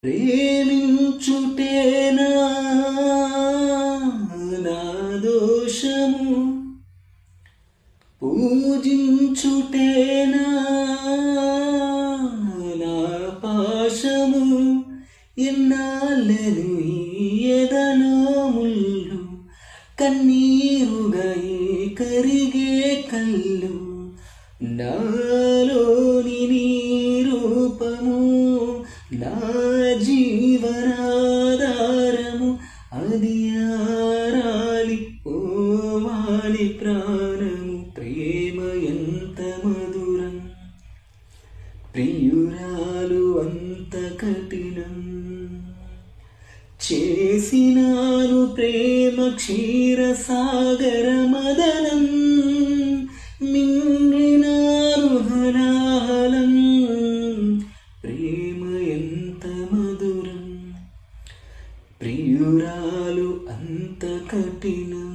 ప్రేమించుటేనా నా దోషము, పూజించుటేనా నా పాశము. ఎన్నాళ్ళను ఎదలో ముళ్ళు, కన్నీరుగా కరిగే కళ్ళు. నాలోని నీ రూపము నా జీవనాధారము, అది ఆరాలి పోవాలి ప్రాణము. ప్రేమ ఎంత మధురం, ప్రియురాలు అంత కఠినం. చేసినాను ప్రేమ క్షీరసాగర మదనం, మింగినాను హలాహలం. ప్రేమ ఎంత మధురం, ప్రియురాలు అంత కఠినం.